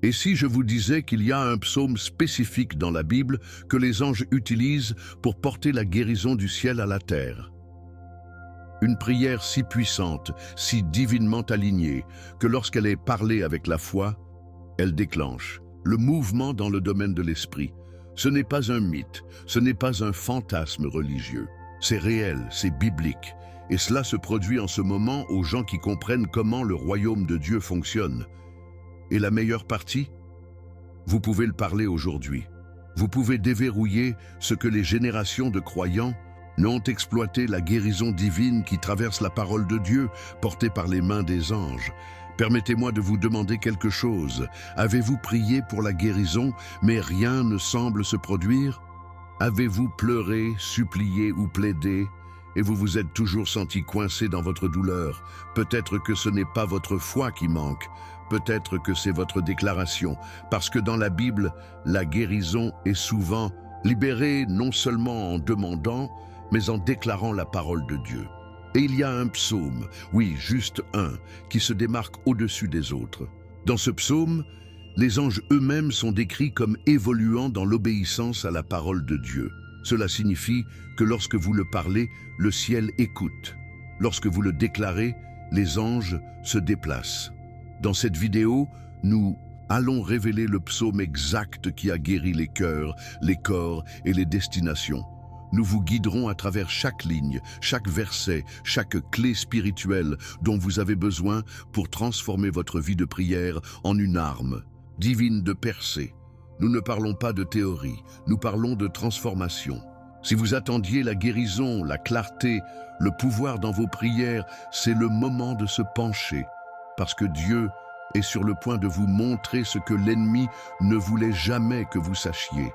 Et si je vous disais qu'il y a un psaume spécifique dans la Bible que les anges utilisent pour porter la guérison du ciel à la terre? Une prière si puissante, si divinement alignée, que lorsqu'elle est parlée avec la foi, elle déclenche le mouvement dans le domaine de l'esprit. Ce n'est pas un mythe, ce n'est pas un fantasme religieux. C'est réel, c'est biblique. Et cela se produit en ce moment aux gens qui comprennent comment le royaume de Dieu fonctionne. Et la meilleure partie? Vous pouvez le parler aujourd'hui. Vous pouvez déverrouiller ce que les générations de croyants n'ont exploité, la guérison divine qui traverse la parole de Dieu, portée par les mains des anges. Permettez-moi de vous demander quelque chose. Avez-vous prié pour la guérison, mais rien ne semble se produire? Avez-vous pleuré, supplié ou plaidé, et vous vous êtes toujours senti coincé dans votre douleur? Peut-être que ce n'est pas votre foi qui manque, peut-être que c'est votre déclaration, parce que dans la Bible, la guérison est souvent libérée non seulement en demandant, mais en déclarant la parole de Dieu. Et il y a un psaume, oui, juste un, qui se démarque au-dessus des autres. Dans ce psaume, les anges eux-mêmes sont décrits comme évoluant dans l'obéissance à la parole de Dieu. Cela signifie que lorsque vous le parlez, le ciel écoute. Lorsque vous le déclarez, les anges se déplacent. Dans cette vidéo, nous allons révéler le psaume exact qui a guéri les cœurs, les corps et les destinations. Nous vous guiderons à travers chaque ligne, chaque verset, chaque clé spirituelle dont vous avez besoin pour transformer votre vie de prière en une arme divine de percée. Nous ne parlons pas de théorie, nous parlons de transformation. Si vous attendiez la guérison, la clarté, le pouvoir dans vos prières, c'est le moment de se pencher, parce que Dieu est sur le point de vous montrer ce que l'ennemi ne voulait jamais que vous sachiez.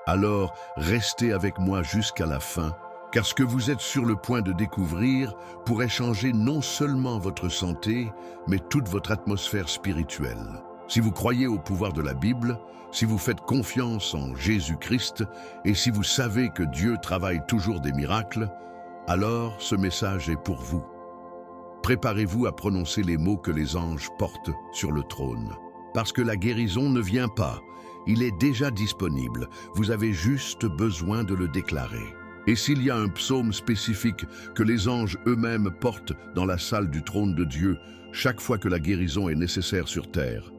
Alors, restez avec moi jusqu'à la fin, car ce que vous êtes sur le point de découvrir pourrait changer non seulement votre santé, mais toute votre atmosphère spirituelle. Si vous croyez au pouvoir de la Bible, si vous faites confiance en Jésus-Christ et si vous savez que Dieu travaille toujours des miracles, alors ce message est pour vous. Préparez-vous à prononcer les mots que les anges portent sur le trône. Parce que la guérison ne vient pas, il est déjà disponible, vous avez juste besoin de le déclarer. Et s'il y a un psaume spécifique que les anges eux-mêmes portent dans la salle du trône de Dieu, chaque fois que la guérison est nécessaire sur terre,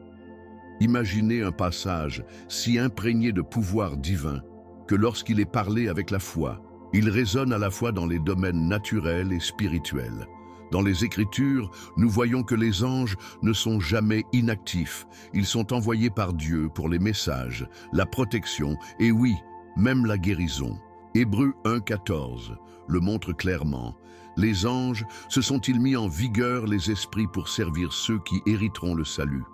imaginez un passage si imprégné de pouvoir divin que lorsqu'il est parlé avec la foi, il résonne à la fois dans les domaines naturels et spirituels. Dans les Écritures, nous voyons que les anges ne sont jamais inactifs. Ils sont envoyés par Dieu pour les messages, la protection et oui, même la guérison. Hébreux 1,14 le montre clairement. Les anges se sont-ils mis en vigueur les esprits pour servir ceux qui hériteront le salut?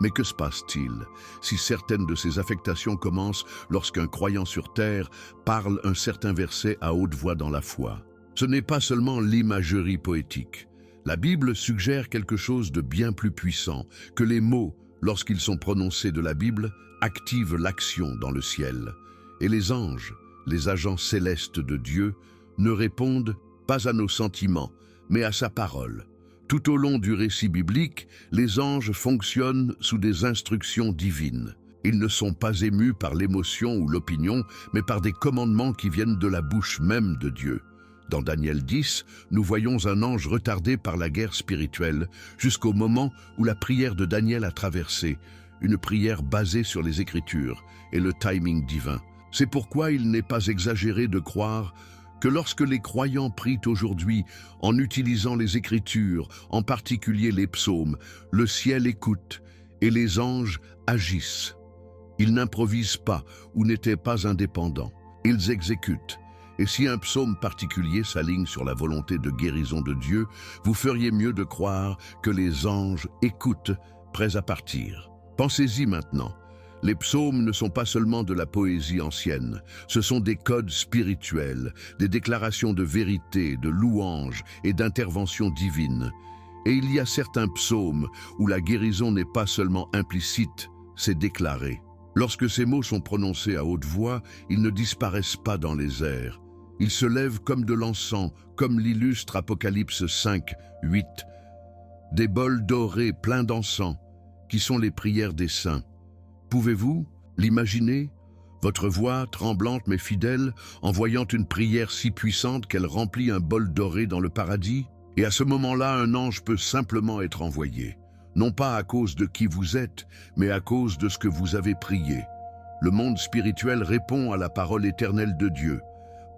Mais que se passe-t-il si certaines de ces affectations commencent lorsqu'un croyant sur terre parle un certain verset à haute voix dans la foi? Ce n'est pas seulement l'imagerie poétique. La Bible suggère quelque chose de bien plus puissant, que les mots, lorsqu'ils sont prononcés de la Bible, activent l'action dans le ciel. Et les anges, les agents célestes de Dieu, ne répondent pas à nos sentiments, mais à sa parole. Tout au long du récit biblique, les anges fonctionnent sous des instructions divines. Ils ne sont pas émus par l'émotion ou l'opinion, mais par des commandements qui viennent de la bouche même de Dieu. Dans Daniel 10, nous voyons un ange retardé par la guerre spirituelle jusqu'au moment où la prière de Daniel a traversé, une prière basée sur les Écritures et le timing divin. C'est pourquoi il n'est pas exagéré de croire que lorsque les croyants prient aujourd'hui en utilisant les Écritures, en particulier les psaumes, le ciel écoute et les anges agissent. Ils n'improvisent pas ou n'étaient pas indépendants, ils exécutent. Et si un psaume particulier s'aligne sur la volonté de guérison de Dieu, vous feriez mieux de croire que les anges écoutent, prêts à partir. Pensez-y maintenant. Les psaumes ne sont pas seulement de la poésie ancienne, ce sont des codes spirituels, des déclarations de vérité, de louange et d'intervention divine. Et il y a certains psaumes où la guérison n'est pas seulement implicite, c'est déclaré. Lorsque ces mots sont prononcés à haute voix, ils ne disparaissent pas dans les airs. Ils se lèvent comme de l'encens, comme l'illustre Apocalypse 5, 8. Des bols dorés pleins d'encens, qui sont les prières des saints. Pouvez-vous l'imaginer? Votre voix, tremblante mais fidèle, envoyant une prière si puissante qu'elle remplit un bol doré dans le paradis? Et à ce moment-là, un ange peut simplement être envoyé. Non pas à cause de qui vous êtes, mais à cause de ce que vous avez prié. Le monde spirituel répond à la parole éternelle de Dieu,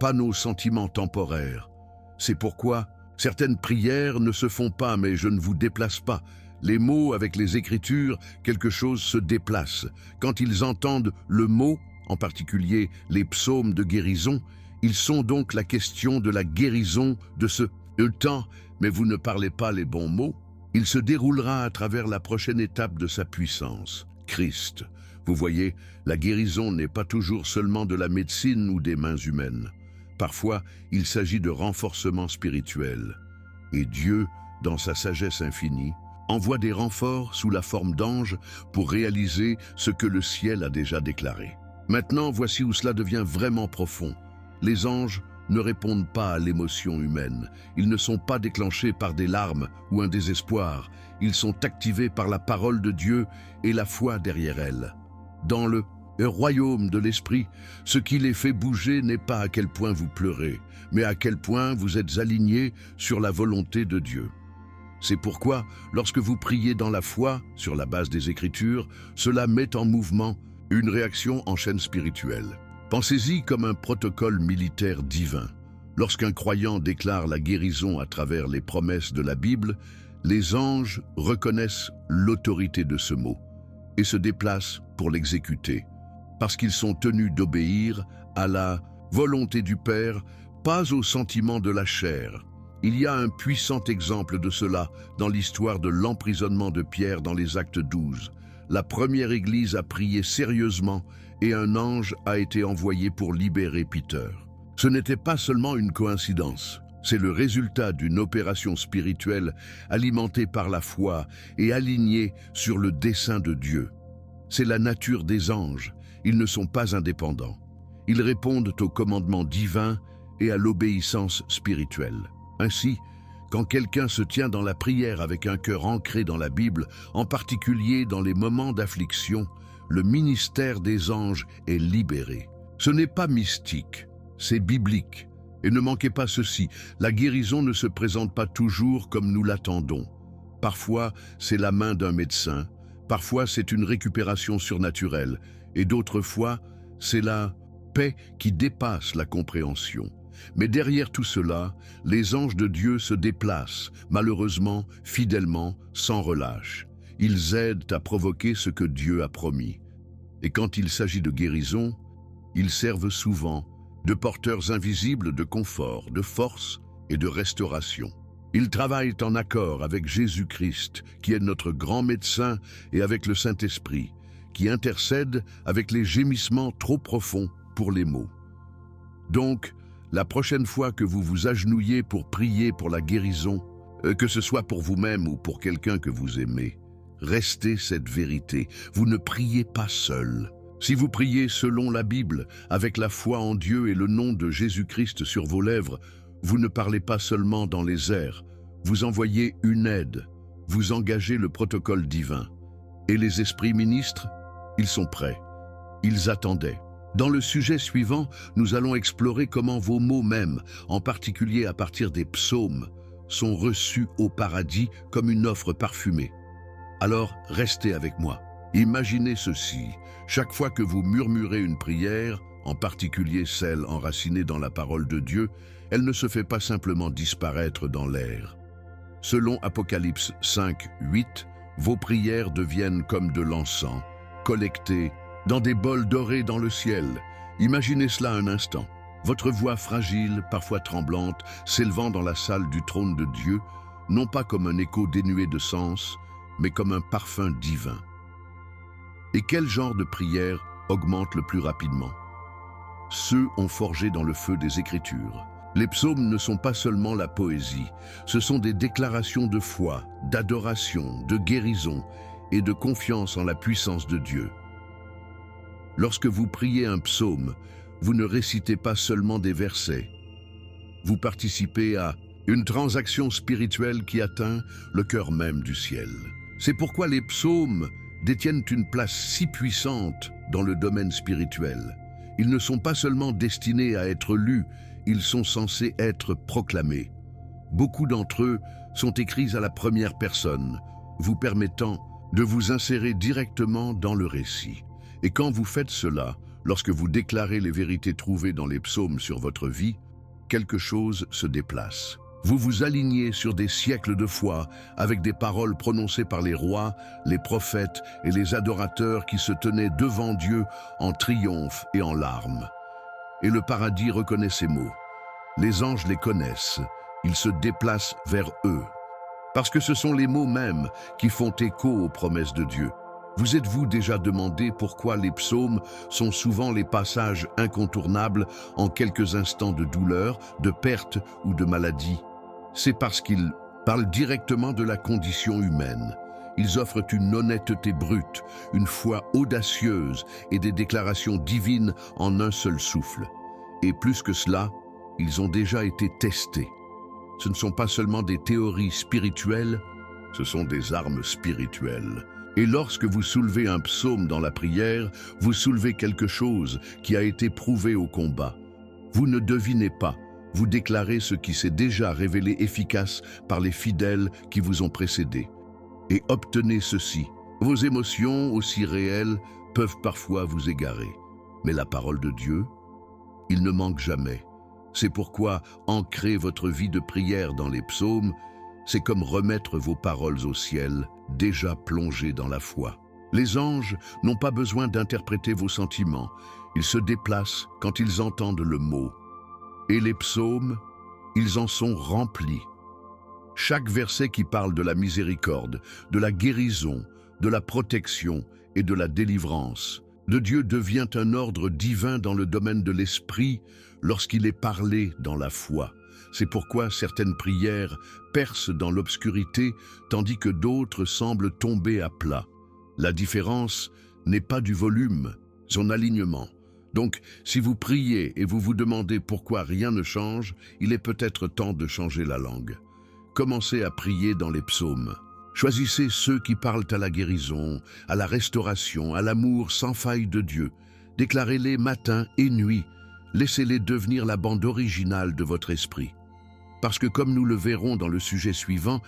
pas nos sentiments temporaires. C'est pourquoi certaines prières ne se font pas, mais je ne vous déplace pas. Les mots avec les Écritures, quelque chose se déplace. Quand ils entendent le mot, en particulier les psaumes de guérison, ils sont donc la question de la guérison de ce temps, mais vous ne parlez pas les bons mots. Il se déroulera à travers la prochaine étape de sa puissance, Christ. Vous voyez, la guérison n'est pas toujours seulement de la médecine ou des mains humaines. Parfois, il s'agit de renforcement spirituel. Et Dieu, dans sa sagesse infinie, envoie des renforts sous la forme d'anges pour réaliser ce que le ciel a déjà déclaré. Maintenant, voici où cela devient vraiment profond. Les anges ne répondent pas à l'émotion humaine. Ils ne sont pas déclenchés par des larmes ou un désespoir. Ils sont activés par la parole de Dieu et la foi derrière elle. Dans le royaume de l'esprit, ce qui les fait bouger n'est pas à quel point vous pleurez, mais à quel point vous êtes alignés sur la volonté de Dieu. C'est pourquoi, lorsque vous priez dans la foi, sur la base des Écritures, cela met en mouvement une réaction en chaîne spirituelle. Pensez-y comme un protocole militaire divin. Lorsqu'un croyant déclare la guérison à travers les promesses de la Bible, les anges reconnaissent l'autorité de ce mot et se déplacent pour l'exécuter, parce qu'ils sont tenus d'obéir à la volonté du Père, pas au sentiment de la chair. Il y a un puissant exemple de cela dans l'histoire de l'emprisonnement de Pierre dans les Actes 12. La première église a prié sérieusement et un ange a été envoyé pour libérer Peter. Ce n'était pas seulement une coïncidence, c'est le résultat d'une opération spirituelle alimentée par la foi et alignée sur le dessein de Dieu. C'est la nature des anges, ils ne sont pas indépendants. Ils répondent au commandement divin et à l'obéissance spirituelle. Ainsi, quand quelqu'un se tient dans la prière avec un cœur ancré dans la Bible, en particulier dans les moments d'affliction, le ministère des anges est libéré. Ce n'est pas mystique, c'est biblique. Et ne manquez pas ceci, la guérison ne se présente pas toujours comme nous l'attendons. Parfois, c'est la main d'un médecin, parfois c'est une récupération surnaturelle, et d'autres fois, c'est la paix qui dépasse la compréhension. Mais derrière tout cela, les anges de Dieu se déplacent, malheureusement, fidèlement, sans relâche. Ils aident à provoquer ce que Dieu a promis. Et quand il s'agit de guérison, ils servent souvent de porteurs invisibles de confort, de force et de restauration. Ils travaillent en accord avec Jésus-Christ, qui est notre grand médecin, et avec le Saint-Esprit, qui intercède avec les gémissements trop profonds pour les mots. Donc, la prochaine fois que vous vous agenouillez pour prier pour la guérison, que ce soit pour vous-même ou pour quelqu'un que vous aimez, restez cette vérité. Vous ne priez pas seul. Si vous priez selon la Bible, avec la foi en Dieu et le nom de Jésus-Christ sur vos lèvres, vous ne parlez pas seulement dans les airs. Vous envoyez une aide. Vous engagez le protocole divin. Et les esprits ministres, ils sont prêts. Ils attendaient. Dans le sujet suivant, nous allons explorer comment vos mots mêmes, en particulier à partir des psaumes, sont reçus au paradis comme une offre parfumée. Alors, restez avec moi. Imaginez ceci, chaque fois que vous murmurez une prière, en particulier celle enracinée dans la parole de Dieu, elle ne se fait pas simplement disparaître dans l'air. Selon Apocalypse 5, 8, vos prières deviennent comme de l'encens, collectées dans des bols dorés dans le ciel. Imaginez cela un instant. Votre voix fragile, parfois tremblante, s'élevant dans la salle du trône de Dieu, non pas comme un écho dénué de sens, mais comme un parfum divin. Et quel genre de prière augmente le plus rapidement? Ceux ont forgé dans le feu des Écritures. Les psaumes ne sont pas seulement la poésie, ce sont des déclarations de foi, d'adoration, de guérison et de confiance en la puissance de Dieu. Lorsque vous priez un psaume, vous ne récitez pas seulement des versets. Vous participez à une transaction spirituelle qui atteint le cœur même du ciel. C'est pourquoi les psaumes détiennent une place si puissante dans le domaine spirituel. Ils ne sont pas seulement destinés à être lus, ils sont censés être proclamés. Beaucoup d'entre eux sont écrits à la première personne, vous permettant de vous insérer directement dans le récit. Et quand vous faites cela, lorsque vous déclarez les vérités trouvées dans les psaumes sur votre vie, quelque chose se déplace. Vous vous alignez sur des siècles de foi avec des paroles prononcées par les rois, les prophètes et les adorateurs qui se tenaient devant Dieu en triomphe et en larmes. Et le paradis reconnaît ces mots. Les anges les connaissent, ils se déplacent vers eux. Parce que ce sont les mots mêmes qui font écho aux promesses de Dieu. Vous êtes-vous déjà demandé pourquoi les psaumes sont souvent les passages incontournables en quelques instants de douleur, de perte ou de maladie? C'est parce qu'ils parlent directement de la condition humaine. Ils offrent une honnêteté brute, une foi audacieuse et des déclarations divines en un seul souffle. Et plus que cela, ils ont déjà été testés. Ce ne sont pas seulement des théories spirituelles, ce sont des armes spirituelles. Et lorsque vous soulevez un psaume dans la prière, vous soulevez quelque chose qui a été prouvé au combat. Vous ne devinez pas, vous déclarez ce qui s'est déjà révélé efficace par les fidèles qui vous ont précédés. Et obtenez ceci. Vos émotions, aussi réelles, peuvent parfois vous égarer. Mais la parole de Dieu, il ne manque jamais. C'est pourquoi ancrer votre vie de prière dans les psaumes, c'est comme remettre vos paroles au ciel, déjà plongées dans la foi. Les anges n'ont pas besoin d'interpréter vos sentiments. Ils se déplacent quand ils entendent le mot. Et les psaumes, ils en sont remplis. Chaque verset qui parle de la miséricorde, de la guérison, de la protection et de la délivrance de Dieu devient un ordre divin dans le domaine de l'esprit lorsqu'il est parlé dans la foi. C'est pourquoi certaines prières percent dans l'obscurité tandis que d'autres semblent tomber à plat. La différence n'est pas du volume, son alignement. Donc, si vous priez et vous vous demandez pourquoi rien ne change, il est peut-être temps de changer la langue. Commencez à prier dans les psaumes. Choisissez ceux qui parlent à la guérison, à la restauration, à l'amour sans faille de Dieu. Déclarez-les matin et nuit. Laissez-les devenir la bande originale de votre esprit. Parce que comme nous le verrons dans le sujet suivant,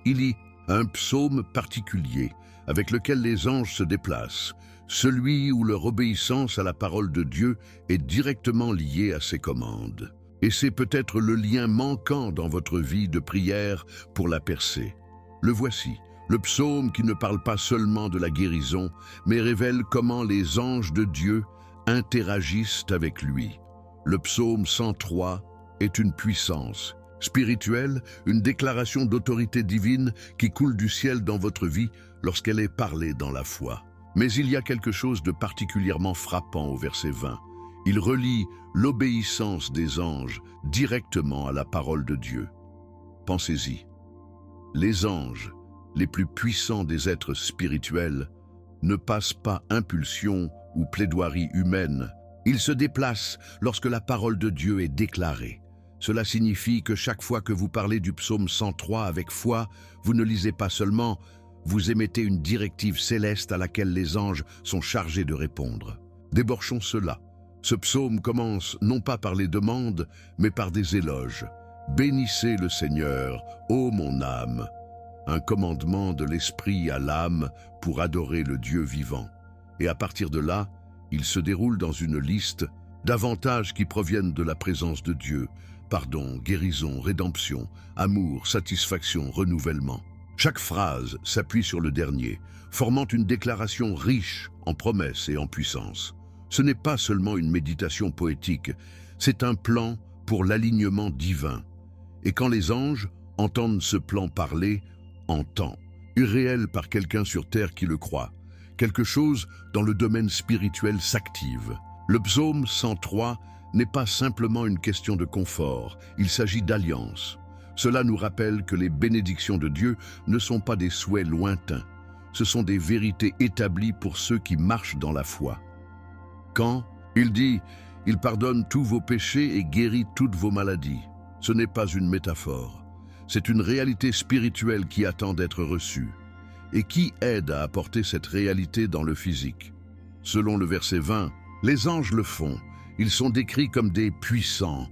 il y a un psaume particulier avec lequel les anges se déplacent, celui où leur obéissance à la parole de Dieu est directement liée à ses commandes. Et c'est peut-être le lien manquant dans votre vie de prière pour la percer. Le voici, le psaume qui ne parle pas seulement de la guérison, mais révèle comment les anges de Dieu interagissent avec lui. Le psaume 103 est une puissance spirituelle, une déclaration d'autorité divine qui coule du ciel dans votre vie lorsqu'elle est parlée dans la foi. Mais il y a quelque chose de particulièrement frappant au verset 20. Il relie l'obéissance des anges directement à la parole de Dieu. Pensez-y. Les anges, les plus puissants des êtres spirituels, ne passent pas impulsion ou plaidoirie humaine. Ils se déplacent lorsque la parole de Dieu est déclarée. Cela signifie que chaque fois que vous parlez du psaume 103 avec foi, vous ne lisez pas seulement, vous émettez une directive céleste à laquelle les anges sont chargés de répondre. Débauchons cela. Ce psaume commence non pas par les demandes, mais par des éloges. Bénissez le Seigneur, ô mon âme, un commandement de l'esprit à l'âme pour adorer le Dieu vivant. Et à partir de là, il se déroule dans une liste d'avantages qui proviennent de la présence de Dieu: pardon, guérison, rédemption, amour, satisfaction, renouvellement. Chaque phrase s'appuie sur le dernier, formant une déclaration riche en promesses et en puissance. Ce n'est pas seulement une méditation poétique, c'est un plan pour l'alignement divin. Et quand les anges entendent ce plan parler en temps, irréel par quelqu'un sur terre qui le croit, quelque chose dans le domaine spirituel s'active. Le psaume 103 n'est pas simplement une question de confort, il s'agit d'alliance. Cela nous rappelle que les bénédictions de Dieu ne sont pas des souhaits lointains, ce sont des vérités établies pour ceux qui marchent dans la foi. Quand il dit « Il pardonne tous vos péchés et guérit toutes vos maladies », ce n'est pas une métaphore, c'est une réalité spirituelle qui attend d'être reçue. Et qui aide à apporter cette réalité dans le physique? Selon le verset 20, les anges le font. Ils sont décrits comme des puissants,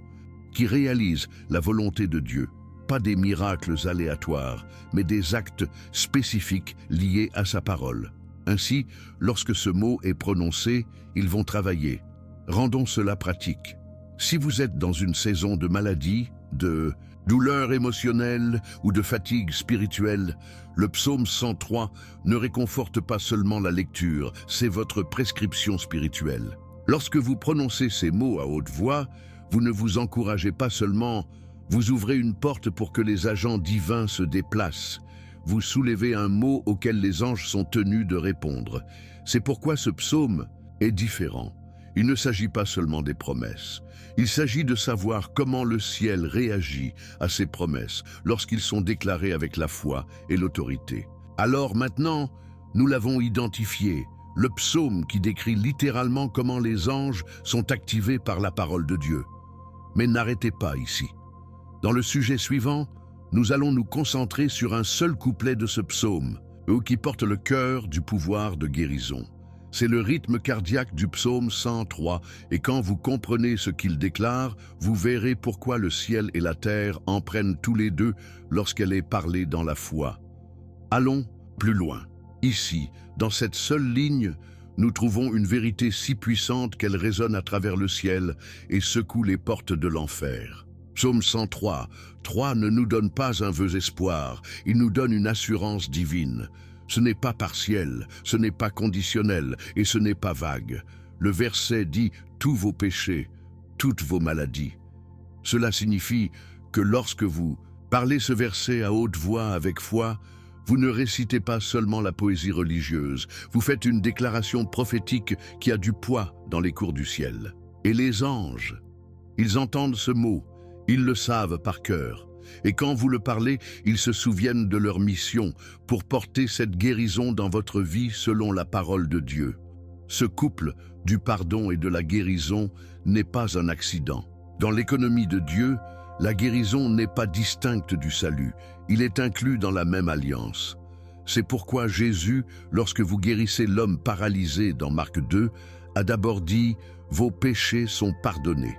qui réalisent la volonté de Dieu. Pas des miracles aléatoires, mais des actes spécifiques liés à sa parole. Ainsi, lorsque ce mot est prononcé, ils vont travailler. Rendons cela pratique. Si vous êtes dans une saison de maladie, de douleur émotionnelle ou de fatigue spirituelle, le psaume 103 ne réconforte pas seulement la lecture, c'est votre prescription spirituelle. Lorsque vous prononcez ces mots à haute voix, vous ne vous encouragez pas seulement, vous ouvrez une porte pour que les agents divins se déplacent. Vous soulevez un mot auquel les anges sont tenus de répondre. C'est pourquoi ce psaume est différent. Il ne s'agit pas seulement des promesses. Il s'agit de savoir comment le ciel réagit à ces promesses lorsqu'ils sont déclarés avec la foi et l'autorité. Alors maintenant, nous l'avons identifié, le psaume qui décrit littéralement comment les anges sont activés par la parole de Dieu. Mais n'arrêtez pas ici. Dans le sujet suivant, nous allons nous concentrer sur un seul couplet de ce psaume, qui porte le cœur du pouvoir de guérison. C'est le rythme cardiaque du psaume 103, et quand vous comprenez ce qu'il déclare, vous verrez pourquoi le ciel et la terre en prennent tous les deux lorsqu'elle est parlée dans la foi. Allons plus loin. Ici, dans cette seule ligne, nous trouvons une vérité si puissante qu'elle résonne à travers le ciel et secoue les portes de l'enfer. Psaume 103, 3 ne nous donne pas un vœu espoir, il nous donne une assurance divine. Ce n'est pas partiel, ce n'est pas conditionnel et ce n'est pas vague. Le verset dit « tous vos péchés, toutes vos maladies ». Cela signifie que lorsque vous parlez ce verset à haute voix avec foi, vous ne récitez pas seulement la poésie religieuse, vous faites une déclaration prophétique qui a du poids dans les cours du ciel. Et les anges, ils entendent ce mot, ils le savent par cœur. Et quand vous le parlez, ils se souviennent de leur mission pour porter cette guérison dans votre vie selon la parole de Dieu. Ce couple du pardon et de la guérison n'est pas un accident. Dans l'économie de Dieu, la guérison n'est pas distincte du salut, il est inclus dans la même alliance. C'est pourquoi Jésus, lorsque vous guérissez l'homme paralysé dans Marc 2, a d'abord dit « Vos péchés sont pardonnés ».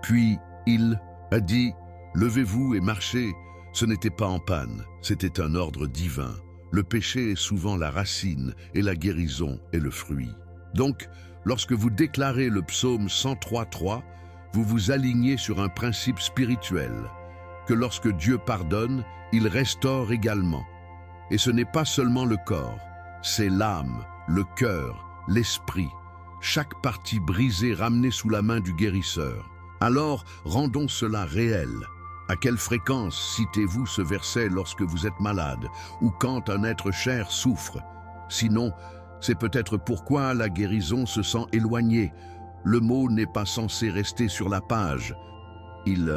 Puis il a dit « Levez-vous et marchez ». Ce n'était pas en panne, c'était un ordre divin. Le péché est souvent la racine et la guérison est le fruit. Donc, lorsque vous déclarez le psaume 103.3, vous vous alignez sur un principe spirituel, que lorsque Dieu pardonne, il restaure également. Et ce n'est pas seulement le corps, c'est l'âme, le cœur, l'esprit, chaque partie brisée ramenée sous la main du guérisseur. Alors, rendons cela réel. À quelle fréquence citez-vous ce verset lorsque vous êtes malade ou quand un être cher souffre? Sinon, c'est peut-être pourquoi la guérison se sent éloignée. Le mot n'est pas censé rester sur la page. Il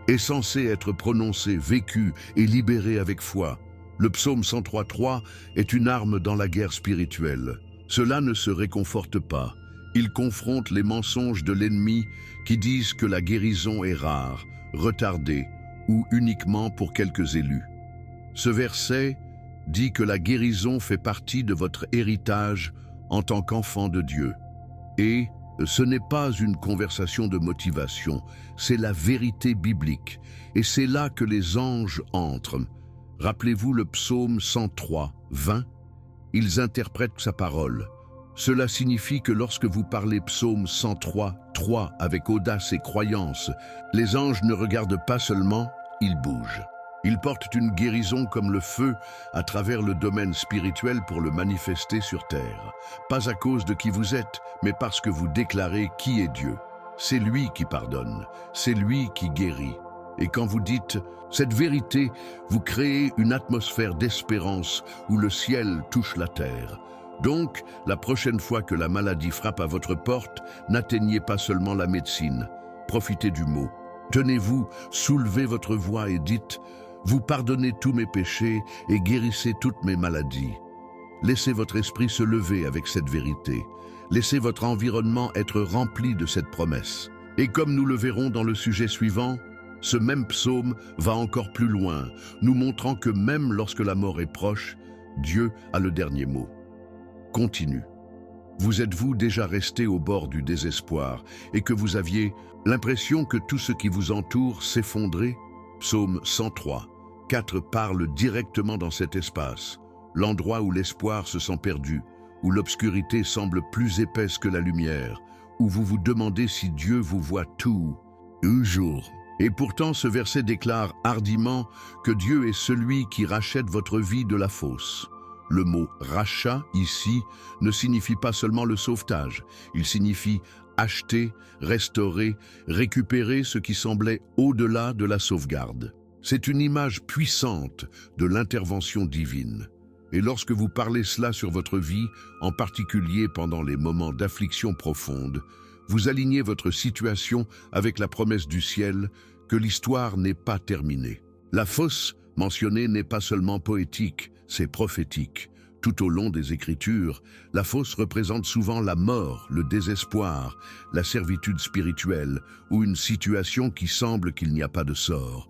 est censé être prononcé, vécu et libéré avec foi. Le psaume 103.3 est une arme dans la guerre spirituelle. Cela ne se réconforte pas. Il confronte les mensonges de l'ennemi qui disent que la guérison est rare, retardée ou uniquement pour quelques élus. Ce verset dit que la guérison fait partie de votre héritage en tant qu'enfant de Dieu. Et ce n'est pas une conversation de motivation, c'est la vérité biblique. Et c'est là que les anges entrent. Rappelez-vous le psaume 103, 20. Ils interprètent sa parole. Cela signifie que lorsque vous parlez psaume 103, 3 avec audace et croyance, les anges ne regardent pas seulement, ils bougent. Ils portent une guérison comme le feu à travers le domaine spirituel pour le manifester sur terre. Pas à cause de qui vous êtes, mais parce que vous déclarez qui est Dieu. C'est lui qui pardonne, c'est lui qui guérit. Et quand vous dites cette vérité, vous créez une atmosphère d'espérance où le ciel touche la terre. Donc, la prochaine fois que la maladie frappe à votre porte, n'atteignez pas seulement la médecine. Profitez du mot. Tenez-vous, soulevez votre voix et dites « Vous pardonnez tous mes péchés et guérissez toutes mes maladies ». Laissez votre esprit se lever avec cette vérité. Laissez votre environnement être rempli de cette promesse. Et comme nous le verrons dans le sujet suivant, ce même psaume va encore plus loin, nous montrant que même lorsque la mort est proche, Dieu a le dernier mot. Continue. Vous êtes-vous déjà resté au bord du désespoir et que vous aviez l'impression que tout ce qui vous entoure s'effondrait? Psaume 103, 4 parle directement dans cet espace, l'endroit où l'espoir se sent perdu, où l'obscurité semble plus épaisse que la lumière, où vous vous demandez si Dieu vous voit tout, toujours. Et pourtant, ce verset déclare hardiment que Dieu est celui qui rachète votre vie de la fosse. Le mot « rachat » ici ne signifie pas seulement le sauvetage, il signifie acheter, restaurer, récupérer ce qui semblait au-delà de la sauvegarde. C'est une image puissante de l'intervention divine. Et lorsque vous parlez cela sur votre vie, en particulier pendant les moments d'affliction profonde, vous alignez votre situation avec la promesse du ciel que l'histoire n'est pas terminée. La fosse mentionnée n'est pas seulement poétique, c'est prophétique. Tout au long des Écritures, la fosse représente souvent la mort, le désespoir, la servitude spirituelle ou une situation qui semble qu'il n'y a pas de sort.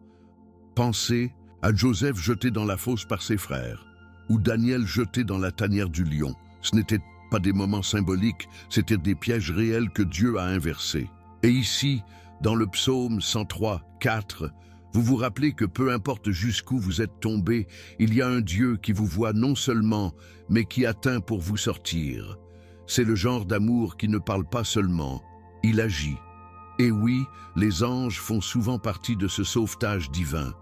Pensez à Joseph jeté dans la fosse par ses frères, ou Daniel jeté dans la tanière du lion. Ce n'étaient pas des moments symboliques, c'étaient des pièges réels que Dieu a inversés. Et ici, dans le psaume 103, 4, vous vous rappelez que peu importe jusqu'où vous êtes tombé, il y a un Dieu qui vous voit non seulement, mais qui atteint pour vous sortir. C'est le genre d'amour qui ne parle pas seulement, il agit. Et oui, les anges font souvent partie de ce sauvetage divin.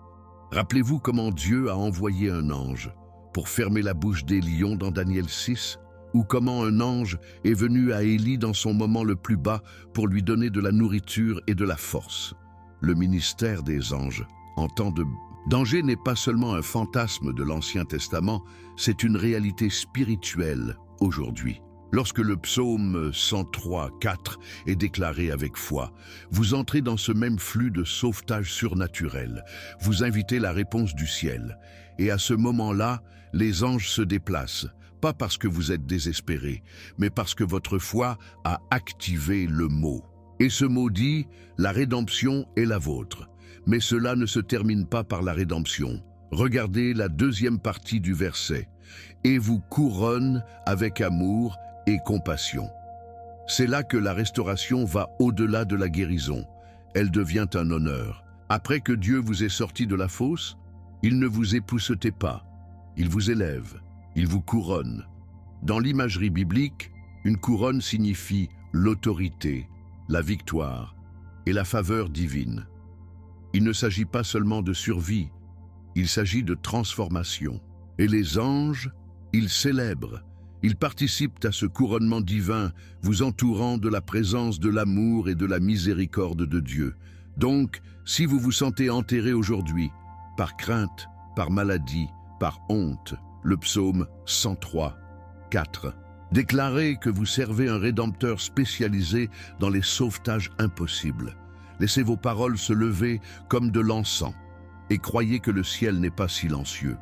Rappelez-vous comment Dieu a envoyé un ange pour fermer la bouche des lions dans Daniel 6, ou comment un ange est venu à Élie dans son moment le plus bas pour lui donner de la nourriture et de la force. Le ministère des anges, en temps de danger, n'est pas seulement un fantasme de l'Ancien Testament, c'est une réalité spirituelle aujourd'hui. Lorsque le psaume 103, 4 est déclaré avec foi, vous entrez dans ce même flux de sauvetage surnaturel. Vous invitez la réponse du ciel. Et à ce moment-là, les anges se déplacent, pas parce que vous êtes désespéré, mais parce que votre foi a activé le mot. Et ce mot dit, la rédemption est la vôtre. Mais cela ne se termine pas par la rédemption. Regardez la deuxième partie du verset. Et vous couronne avec amour et compassion. C'est là que la restauration va au-delà de la guérison. Elle devient un honneur. Après que Dieu vous ait sorti de la fosse, il ne vous époussetait pas. Il vous élève, il vous couronne. Dans l'imagerie biblique, une couronne signifie l'autorité, la victoire et la faveur divine. Il ne s'agit pas seulement de survie, il s'agit de transformation. Et les anges, ils célèbrent, ils participent à ce couronnement divin, vous entourant de la présence de l'amour et de la miséricorde de Dieu. Donc, si vous vous sentez enterré aujourd'hui, par crainte, par maladie, par honte, le psaume 103, 4. Déclarez que vous servez un Rédempteur spécialisé dans les sauvetages impossibles. Laissez vos paroles se lever comme de l'encens et croyez que le ciel n'est pas silencieux.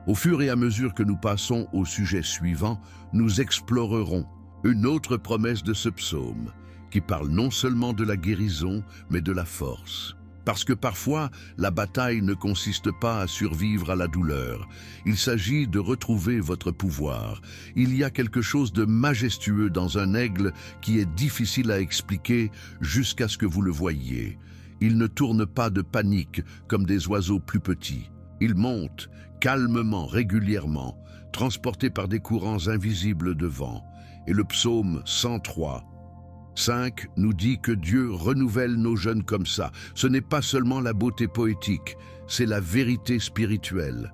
Au fur et à mesure que nous passons au sujet suivant, nous explorerons une autre promesse de ce psaume qui parle non seulement de la guérison, mais de la force. Parce que parfois, la bataille ne consiste pas à survivre à la douleur. Il s'agit de retrouver votre pouvoir. Il y a quelque chose de majestueux dans un aigle qui est difficile à expliquer jusqu'à ce que vous le voyiez. Il ne tourne pas de panique comme des oiseaux plus petits. Il monte calmement, régulièrement, transporté par des courants invisibles de vent. Et le psaume 103, 5 nous dit que Dieu renouvelle nos jeunes comme ça. Ce n'est pas seulement la beauté poétique, c'est la vérité spirituelle.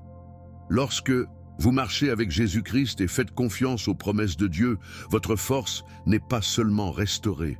Lorsque vous marchez avec Jésus-Christ et faites confiance aux promesses de Dieu, votre force n'est pas seulement restaurée,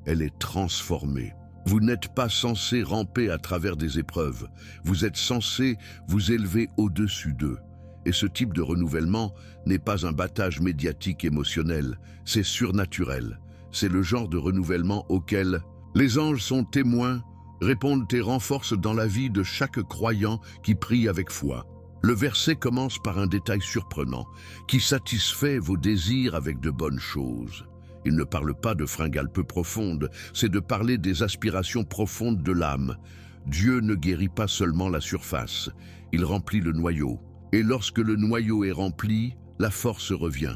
elle est transformée. Vous n'êtes pas censé ramper à travers des épreuves, vous êtes censé vous élever au-dessus d'eux. Et ce type de renouvellement n'est pas un battage médiatique émotionnel, c'est surnaturel. C'est le genre de renouvellement auquel les anges sont témoins, répondent et renforcent dans la vie de chaque croyant qui prie avec foi. Le verset commence par un détail surprenant, qui satisfait vos désirs avec de bonnes choses. Il ne parle pas de fringales peu profondes, c'est de parler des aspirations profondes de l'âme. Dieu ne guérit pas seulement la surface, il remplit le noyau. Et lorsque le noyau est rempli, la force revient.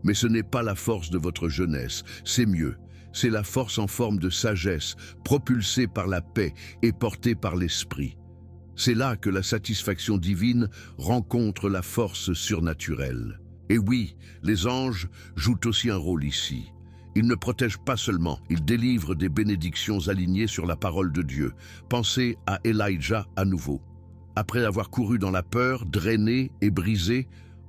Mais ce n'est pas la force de votre jeunesse, c'est mieux. C'est la force en forme de sagesse, propulsée par la paix et portée par l'esprit. C'est là que la satisfaction divine rencontre la force surnaturelle. Et oui, les anges jouent aussi un rôle ici. Ils ne protègent pas seulement, ils délivrent des bénédictions alignées sur la parole de Dieu. Pensez à Elijah à nouveau. Après avoir couru dans la peur, drainé et brisé,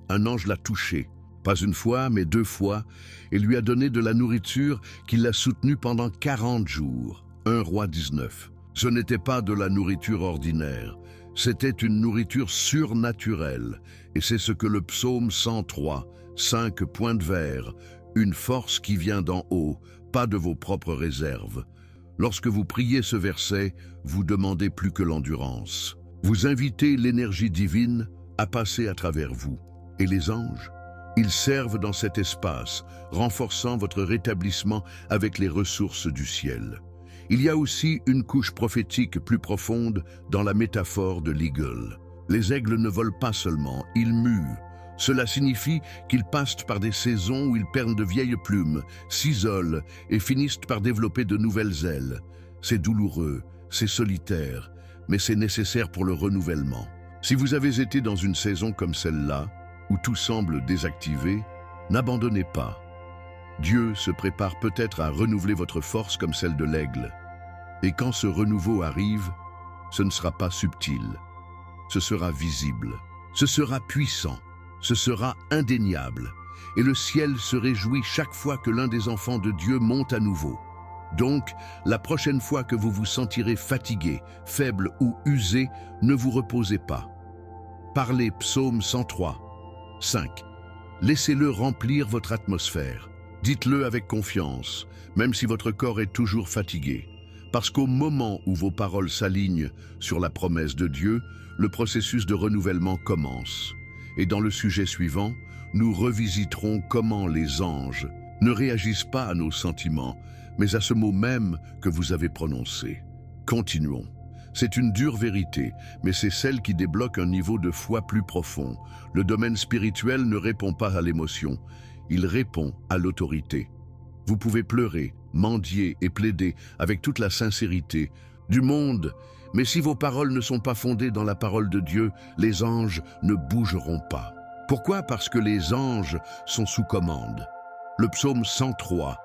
un ange l'a touché. Pas une fois, mais 2 fois, et lui a donné de la nourriture qui l'a soutenu pendant 40 jours. 1 Roi 19. Ce n'était pas de la nourriture ordinaire, c'était une nourriture surnaturelle. Et c'est ce que le psaume 103, 5 points de vert, une force qui vient d'en haut, pas de vos propres réserves. Lorsque vous priez ce verset, vous demandez plus que l'endurance. Vous invitez l'énergie divine à passer à travers vous. Et les anges, ils servent dans cet espace, renforçant votre rétablissement avec les ressources du ciel. Il y a aussi une couche prophétique plus profonde dans la métaphore de l'eagle. Les aigles ne volent pas seulement, ils muent. Cela signifie qu'ils passent par des saisons où ils perdent de vieilles plumes, s'isolent et finissent par développer de nouvelles ailes. C'est douloureux, c'est solitaire, mais c'est nécessaire pour le renouvellement. Si vous avez été dans une saison comme celle-là, où tout semble désactivé, n'abandonnez pas. Dieu se prépare peut-être à renouveler votre force comme celle de l'aigle. Et quand ce renouveau arrive, ce ne sera pas subtil. Ce sera visible. Ce sera puissant. Ce sera indéniable. Et le ciel se réjouit chaque fois que l'un des enfants de Dieu monte à nouveau. Donc, la prochaine fois que vous vous sentirez fatigué, faible ou usé, ne vous reposez pas. Parlez psaume 103, 5. Laissez-le remplir votre atmosphère. Dites-le avec confiance, même si votre corps est toujours fatigué. Parce qu'au moment où vos paroles s'alignent sur la promesse de Dieu, le processus de renouvellement commence. Et dans le sujet suivant, nous revisiterons comment les anges ne réagissent pas à nos sentiments, mais à ce mot même que vous avez prononcé. Continuons. C'est une dure vérité, mais c'est celle qui débloque un niveau de foi plus profond. Le domaine spirituel ne répond pas à l'émotion, il répond à l'autorité. Vous pouvez pleurer, mendier et plaider avec toute la sincérité du monde, mais si vos paroles ne sont pas fondées dans la parole de Dieu, les anges ne bougeront pas. Pourquoi? Parce que les anges sont sous commande. Le psaume 103,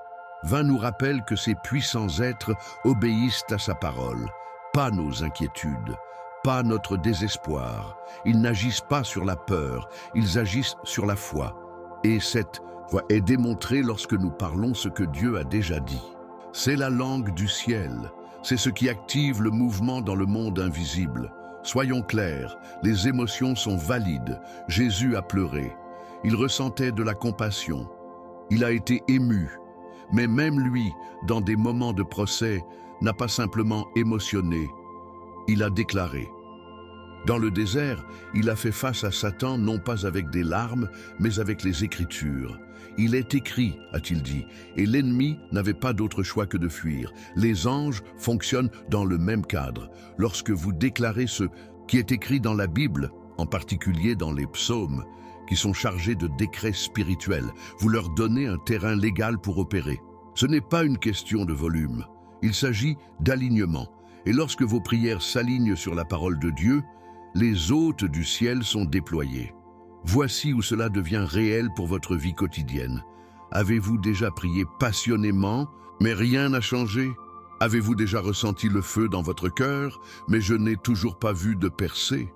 20 nous rappelle que ces puissants êtres obéissent à sa parole, pas nos inquiétudes, pas notre désespoir. Ils n'agissent pas sur la peur, ils agissent sur la foi. Et cette foi est démontrée lorsque nous parlons ce que Dieu a déjà dit. C'est la langue du ciel, c'est ce qui active le mouvement dans le monde invisible. Soyons clairs, les émotions sont valides. Jésus a pleuré, il ressentait de la compassion, il a été ému. Mais même lui, dans des moments de procès, n'a pas simplement émotionné, il a déclaré. Dans le désert, il a fait face à Satan non pas avec des larmes, mais avec les Écritures. Il est écrit, a-t-il dit, et l'ennemi n'avait pas d'autre choix que de fuir. Les anges fonctionnent dans le même cadre. Lorsque vous déclarez ce qui est écrit dans la Bible, en particulier dans les psaumes, qui sont chargés de décrets spirituels, vous leur donnez un terrain légal pour opérer. Ce n'est pas une question de volume, il s'agit d'alignement. Et lorsque vos prières s'alignent sur la parole de Dieu, les hôtes du ciel sont déployés. Voici où cela devient réel pour votre vie quotidienne. Avez-vous déjà prié passionnément, mais rien n'a changé? Avez-vous déjà ressenti le feu dans votre cœur, mais je n'ai toujours pas vu de percée?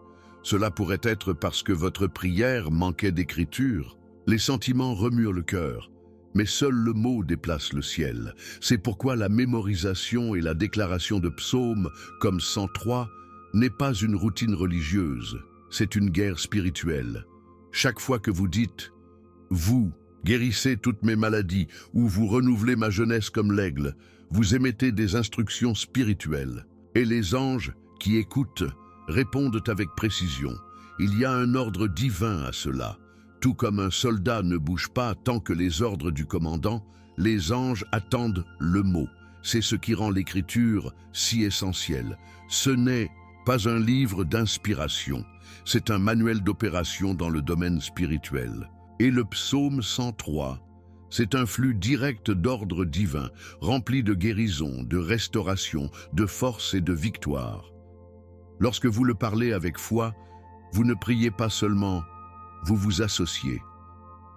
Cela pourrait être parce que votre prière manquait d'écriture. Les sentiments remuent le cœur, mais seul le mot déplace le ciel. C'est pourquoi la mémorisation et la déclaration de psaumes comme 103 n'est pas une routine religieuse, c'est une guerre spirituelle. Chaque fois que vous dites « Vous guérissez toutes mes maladies » ou « Vous renouvelez ma jeunesse comme l'aigle », vous émettez des instructions spirituelles. Et les anges qui écoutent répondent avec précision. Il y a un ordre divin à cela. Tout comme un soldat ne bouge pas tant que les ordres du commandant, les anges attendent le mot. C'est ce qui rend l'écriture si essentielle. Ce n'est pas un livre d'inspiration, c'est un manuel d'opération dans le domaine spirituel. Et le psaume 103, c'est un flux direct d'ordre divin, rempli de guérison, de restauration, de force et de victoire. Lorsque vous le parlez avec foi, vous ne priez pas seulement, vous vous associez.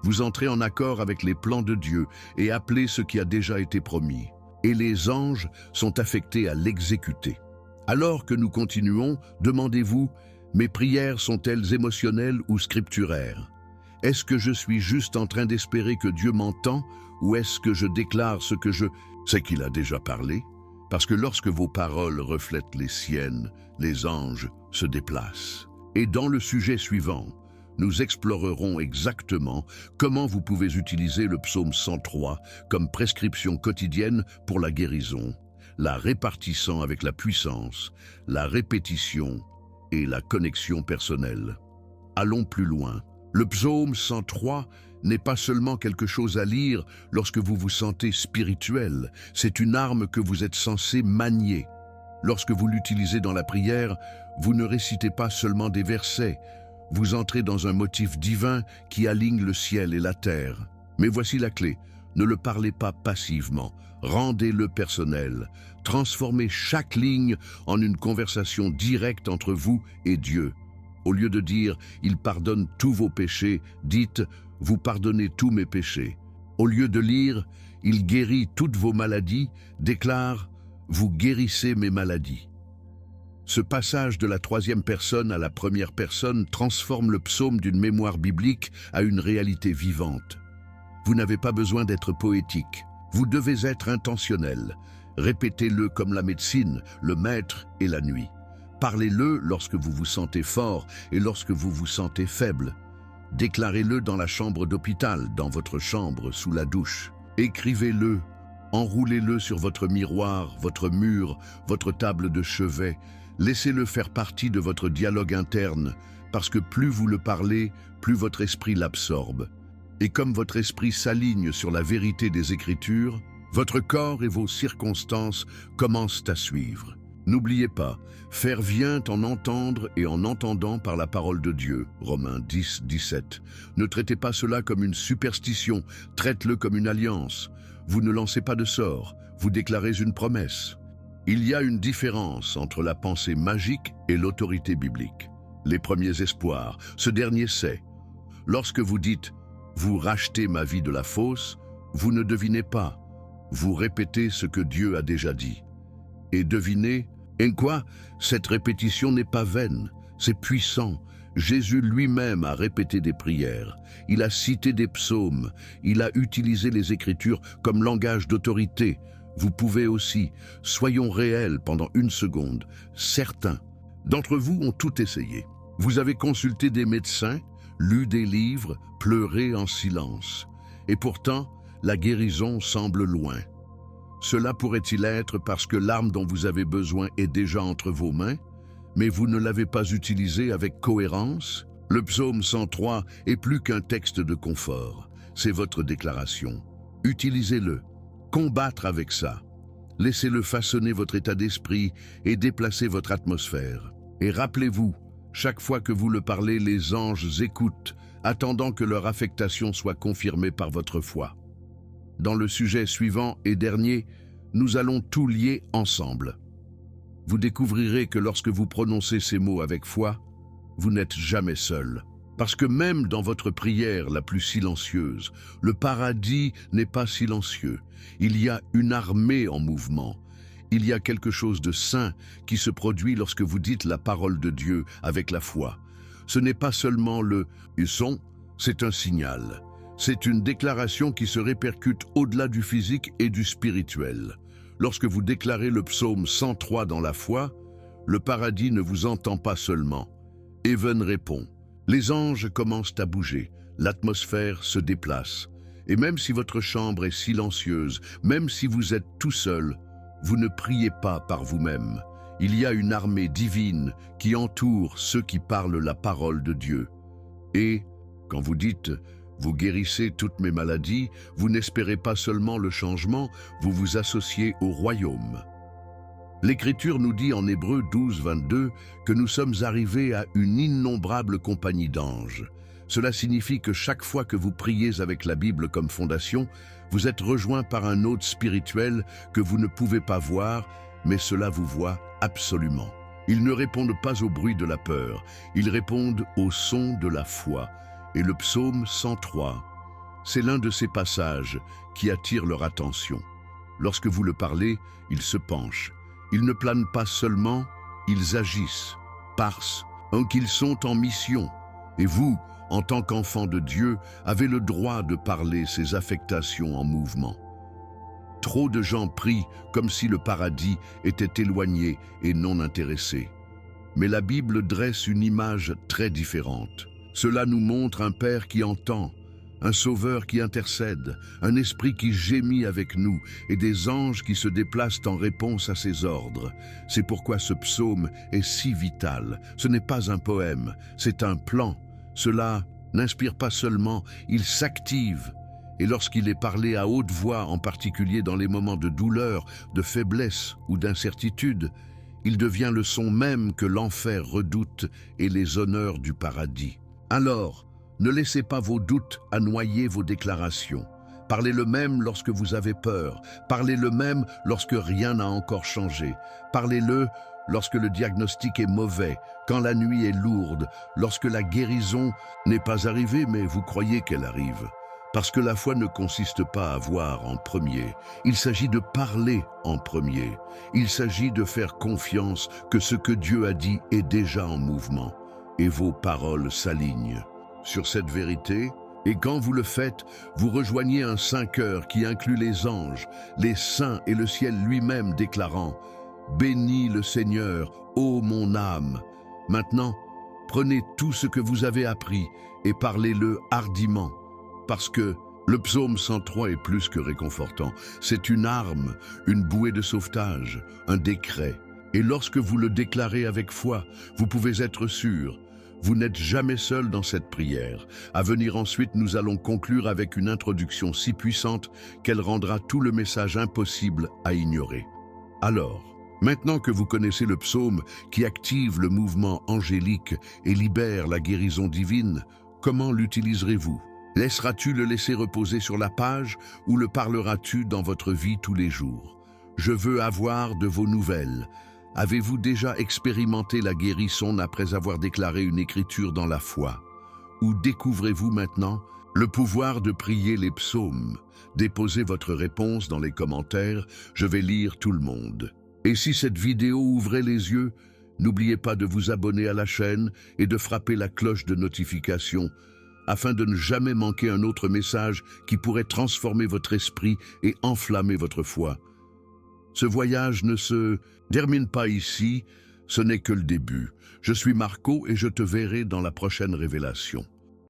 Vous entrez en accord avec les plans de Dieu et appelez ce qui a déjà été promis. Et les anges sont affectés à l'exécuter. Alors que nous continuons, demandez-vous, mes prières sont-elles émotionnelles ou scripturaires? Est-ce que je suis juste en train d'espérer que Dieu m'entend ou est-ce que je déclare ce que je sais qu'il a déjà parlé? Parce que lorsque vos paroles reflètent les siennes, les anges se déplacent. Et dans le sujet suivant, nous explorerons exactement comment vous pouvez utiliser le psaume 103 comme prescription quotidienne pour la guérison, la répartissant avec la puissance, la répétition et la connexion personnelle. Allons plus loin. Le psaume 103 n'est pas seulement quelque chose à lire lorsque vous vous sentez spirituel, c'est une arme que vous êtes censé manier. Lorsque vous l'utilisez dans la prière, vous ne récitez pas seulement des versets, vous entrez dans un motif divin qui aligne le ciel et la terre. Mais voici la clé, ne le parlez pas passivement, rendez-le personnel, transformez chaque ligne en une conversation directe entre vous et Dieu. Au lieu de dire « Il pardonne tous vos péchés », dites « Vous pardonnez tous mes péchés ». Au lieu de lire « Il guérit toutes vos maladies », déclare « Vous guérissez mes maladies ». Ce passage de la troisième personne à la première personne transforme le psaume d'une mémoire biblique à une réalité vivante. Vous n'avez pas besoin d'être poétique, vous devez être intentionnel. Répétez-le comme la médecine, le maître et la nuit. Parlez-le lorsque vous vous sentez fort et lorsque vous vous sentez faible. Déclarez-le dans la chambre d'hôpital, dans votre chambre, sous la douche. Écrivez-le, enroulez-le sur votre miroir, votre mur, votre table de chevet. Laissez-le faire partie de votre dialogue interne, parce que plus vous le parlez, plus votre esprit l'absorbe. Et comme votre esprit s'aligne sur la vérité des Écritures, votre corps et vos circonstances commencent à suivre. N'oubliez pas, faire vient en entendre et en entendant par la parole de Dieu. Romains 10, 17. Ne traitez pas cela comme une superstition, traite-le comme une alliance. Vous ne lancez pas de sort, vous déclarez une promesse. Il y a une différence entre la pensée magique et l'autorité biblique. Les premiers espoirs, ce dernier sait. Lorsque vous dites « Vous rachetez ma vie de la fosse », vous ne devinez pas. Vous répétez ce que Dieu a déjà dit. Et devinez, en quoi cette répétition n'est pas vaine, c'est puissant. Jésus lui-même a répété des prières, il a cité des psaumes, il a utilisé les Écritures comme langage d'autorité. Vous pouvez aussi, soyons réels pendant une seconde, certains d'entre vous ont tout essayé. Vous avez consulté des médecins, lu des livres, pleuré en silence. Et pourtant, la guérison semble loin. Cela pourrait-il être parce que l'arme dont vous avez besoin est déjà entre vos mains, mais vous ne l'avez pas utilisée avec cohérence? Le psaume 103 est plus qu'un texte de confort, c'est votre déclaration. Utilisez-le, combattre avec ça. Laissez-le façonner votre état d'esprit et déplacer votre atmosphère. Et rappelez-vous, chaque fois que vous le parlez, les anges écoutent, attendant que leur affectation soit confirmée par votre foi. Dans le sujet suivant et dernier, nous allons tout lier ensemble. Vous découvrirez que lorsque vous prononcez ces mots avec foi, vous n'êtes jamais seul. Parce que même dans votre prière la plus silencieuse, le paradis n'est pas silencieux. Il y a une armée en mouvement. Il y a quelque chose de saint qui se produit lorsque vous dites la parole de Dieu avec la foi. Ce n'est pas seulement le « son », c'est un signal. C'est une déclaration qui se répercute au-delà du physique et du spirituel. Lorsque vous déclarez le psaume 103 dans la foi, le paradis ne vous entend pas seulement. Heaven répond. Les anges commencent à bouger, l'atmosphère se déplace. Et même si votre chambre est silencieuse, même si vous êtes tout seul, vous ne priez pas par vous-même. Il y a une armée divine qui entoure ceux qui parlent la parole de Dieu. Et, quand vous dites « Vous guérissez toutes mes maladies », vous n'espérez pas seulement le changement, vous vous associez au royaume. L'Écriture nous dit en Hébreux 12, 22 que nous sommes arrivés à une innombrable compagnie d'anges. Cela signifie que chaque fois que vous priez avec la Bible comme fondation, vous êtes rejoint par un hôte spirituel que vous ne pouvez pas voir, mais cela vous voit absolument. Ils ne répondent pas au bruit de la peur, ils répondent au son de la foi. Et le psaume 103, c'est l'un de ces passages qui attire leur attention. Lorsque vous le parlez, ils se penchent. Ils ne planent pas seulement, ils agissent, parce qu'ils sont en mission. Et vous, en tant qu'enfant de Dieu, avez le droit de parler ces affectations en mouvement. Trop de gens prient comme si le paradis était éloigné et non intéressé. Mais la Bible dresse une image très différente. Cela nous montre un Père qui entend, un Sauveur qui intercède, un Esprit qui gémit avec nous et des anges qui se déplacent en réponse à ses ordres. C'est pourquoi ce psaume est si vital. Ce n'est pas un poème, c'est un plan. Cela n'inspire pas seulement, il s'active. Et lorsqu'il est parlé à haute voix, en particulier dans les moments de douleur, de faiblesse ou d'incertitude, il devient le son même que l'enfer redoute et les honneurs du paradis. Alors, ne laissez pas vos doutes à noyer vos déclarations. Parlez-le même lorsque vous avez peur. Parlez-le même lorsque rien n'a encore changé. Parlez-le lorsque le diagnostic est mauvais, quand la nuit est lourde, lorsque la guérison n'est pas arrivée mais vous croyez qu'elle arrive. Parce que la foi ne consiste pas à voir en premier. Il s'agit de parler en premier. Il s'agit de faire confiance que ce que Dieu a dit est déjà en mouvement. Et vos paroles s'alignent sur cette vérité, et quand vous le faites, vous rejoignez un saint cœur qui inclut les anges, les saints et le ciel lui-même déclarant « Bénis le Seigneur, ô mon âme ». Maintenant, prenez tout ce que vous avez appris et parlez-le hardiment, parce que le psaume 103 est plus que réconfortant. C'est une arme, une bouée de sauvetage, un décret. Et lorsque vous le déclarez avec foi, vous pouvez être sûr, vous n'êtes jamais seul dans cette prière. À venir ensuite, nous allons conclure avec une introduction si puissante qu'elle rendra tout le message impossible à ignorer. Alors, maintenant que vous connaissez le psaume qui active le mouvement angélique et libère la guérison divine, comment l'utiliserez-vous? Laisseras-tu le laisser reposer sur la page ou le parleras-tu dans votre vie tous les jours? Je veux avoir de vos nouvelles. Avez-vous déjà expérimenté la guérison après avoir déclaré une écriture dans la foi? Ou découvrez-vous maintenant le pouvoir de prier les psaumes? Déposez votre réponse dans les commentaires, je vais lire tout le monde. Et si cette vidéo ouvrait les yeux, n'oubliez pas de vous abonner à la chaîne et de frapper la cloche de notification afin de ne jamais manquer un autre message qui pourrait transformer votre esprit et enflammer votre foi. Ce voyage ne se termine pas ici, ce n'est que le début. Je suis Marco et je te verrai dans la prochaine révélation.